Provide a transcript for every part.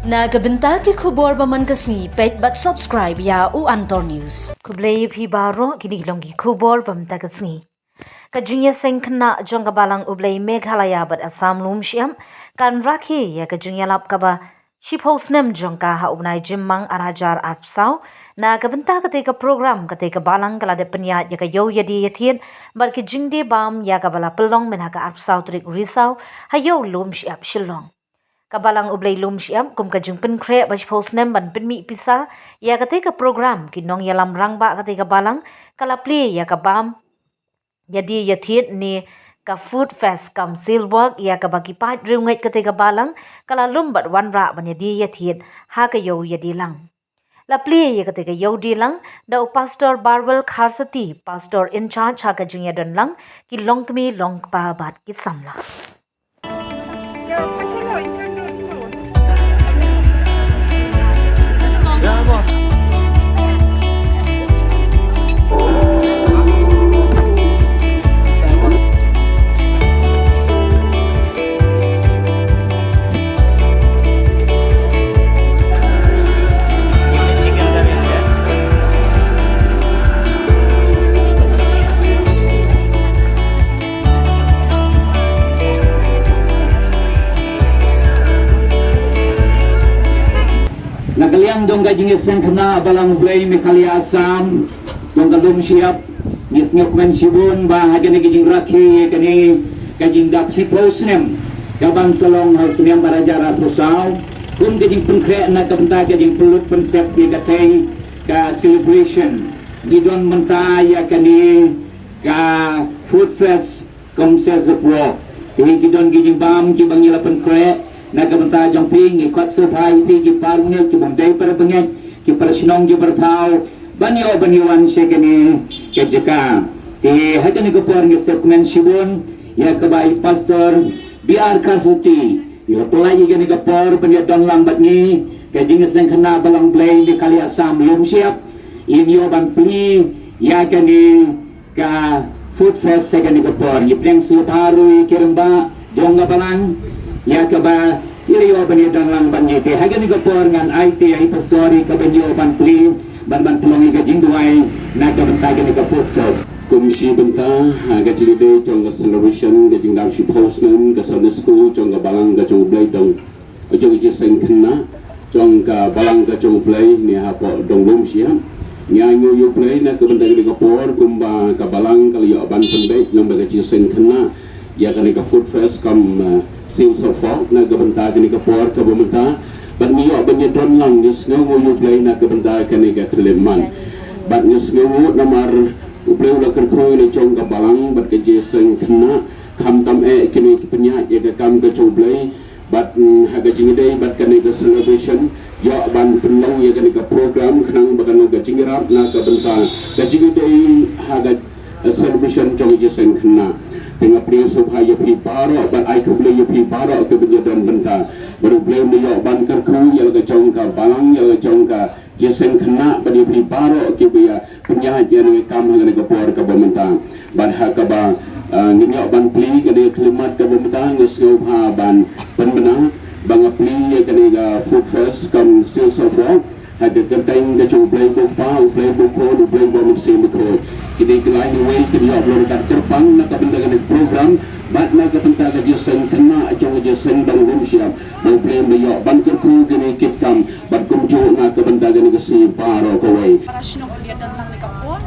Nagabenta ki khubor baman kasni pet but subscribe ya u Antor News. Kublay phi baro kini longi khubor bamta kasni. Kajinya sengkna jong kabalang ublay Meghalaya bat Assam lum siam kan rakhi ya kajinya lap kaba shiposnem jong ka ha ubnai jimmang arajar arpsau na kabenta ketika program ketika balang kala de penyat ya ka yo yadi yatien bar ki jingde bam ya kabala pelong men ha ka arpsau trik risau hayo lum siap shilong. Kabalang ublay lum siam kum kajing penkre bas posnem ban penmi pisa ya ketika program kinong yalam rangba ketika balang kala play ya kabam jadi ya thiet ni ka food fest kam silwork ya ka bagi pat ringet ketika balang kala lum bat wanra ban jadi ya thiet ha ka yo ya dilang la play ya ketika yo dilang da pastor Barwell Kharsati pastor in charge ha ka jing ya don lang ki long kmi long pa bat ki samla. Nakaliang dong kajing isen kena balang Ublay Meghalaya Assam dong kalum siap nisnyok men sibun ba hagani kajing rakhi kani kajing dak siposnem kabang salong hausnem barajara pusau kum kajing penkre na kabenta kajing pelut pensep di katei ka celebration gidon menta ya kani ka food fest komsel zepro kini gidon kajing bam ki bangila penkre na kabenta jong ping ikot surprise pi ki parungnya ki bondai para pengen ki para sinong ki bertau banyo banyoan sekene ke jeka ti hatan ko por ngi segmen sibun ya kabai pastor BR Kasuti ya pelai ki ni ko por penya don lambat ni ke jing sen khana balang Ublay Meghalaya Assam lum siap in yo ban pli ya kani ka food fest sekene ko por ni pleng su paru ki remba jong balang ya kaba iliyo bani dan lang banyi te hagan ko por ngan IT ay pastori ka banyo ban pli ban tulong ka jingduai na ka bentagan ka footfest komisi benta ga jilide jong celebration ga jingdam shi postman ga Sunday school jong ga balang ga jong Ublay dong jong ji seng kena jong ga balang ga jong Ublay ni ha po dong lum sia nya nyu Ublay na ka bentagan ka por kumba ka balang kali yo ban pendek jong ga ji seng kena ya ka ni ka food fest kam siu so fok na kabenta kini kapor kabumenta bat miyo banya don lang nis ngawu Ublay na kabenta kini ka Trileman bat nis ngawu namar Ublay ula kerkoi le jong ka balang bat ke jeseng kena kam tam kini penya ya ka kam ka Ublay bat haga jingidai bat kini ka celebration yo ban penong ya kini ka program kenang bakan ga jingirap na kabenta ka jingidai haga celebration jong jeseng kena tengah pria supaya pi baro ban ai ku boleh pi baro ke benyadan benta baru boleh dia ban kerku yang ke jongka balang yang ke jongka jesen kena ban pi baro ke biya penyahat yang kam dengan ke por ke benta ban hakaba nginyo ban pli ke dia klimat ke benta ngesau ha ban penbena bang pli ke dia food fest kam still so far ada kertain ke Ublay Bukpa, Ublay Bukon, Ublay Bukon Bukon. Kini kelai way kini upload kat terpang nak kepentingan program, bat nak kepentingan jesen kena jong jesen bang rum siap. Ublay Mayo ban kerku kini kitam, bat kumju nak kepentingan kesi paro kawai. Para sinong ulian dan lang kapon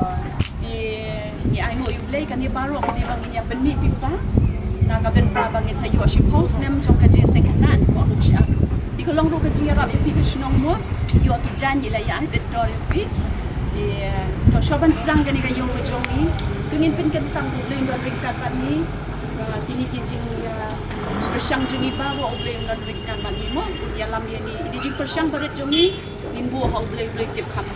ni ay mo Ublay kani baro kani bang inya benmi pisa na kaben pra bang sayo si post nem jong ka jesen kena mo siap. Di kolong ro ka jinga rap epi sinong mo yo ki janji la yan betor pi di to shoban sedang gani ga yo jongi pengin pen kentang Ublay ndo ringkat ni kini ki jing persyang jongi ba wo Ublay ndo ringkat ni mo ya lam ye ni di jing persyang baret jongi nimbu ha Ublay tip kham